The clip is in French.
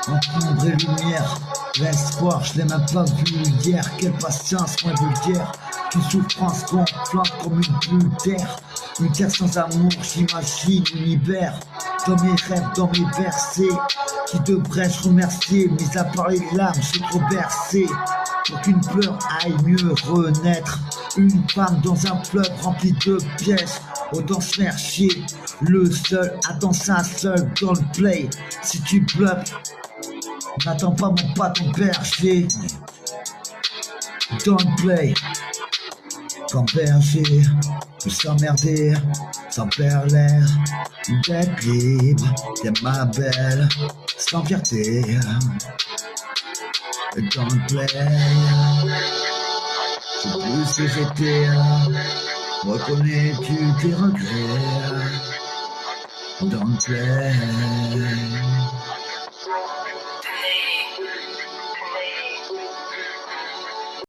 Encombre et lumière, l'espoir, je l'ai même pas vu hier. Quelle patience, moins vulgaire, qu'une souffrance gonflante comme une bulle d'air. Une terre sans amour, j'imagine l'univers. Dans mes rêves, dans mes versets, qui devrais-je remercier? Mis à part les larmes, j'ai trop bercé. Pour qu'une fleur aille mieux renaître. Une femme dans un fleuve rempli de pièges. Autant se faire chier. Le seul attend ça seul dans le play. Si tu bluffes, n'attends pas mon pas ton berger. Dans le play. Comme berger, je s'emmerder, sans perdre l'air d'être libre, t'es ma belle, sans fierté. Dans le play, c'est plus ce que j'étais. Reconnais-tu tes regrets? Dans le play.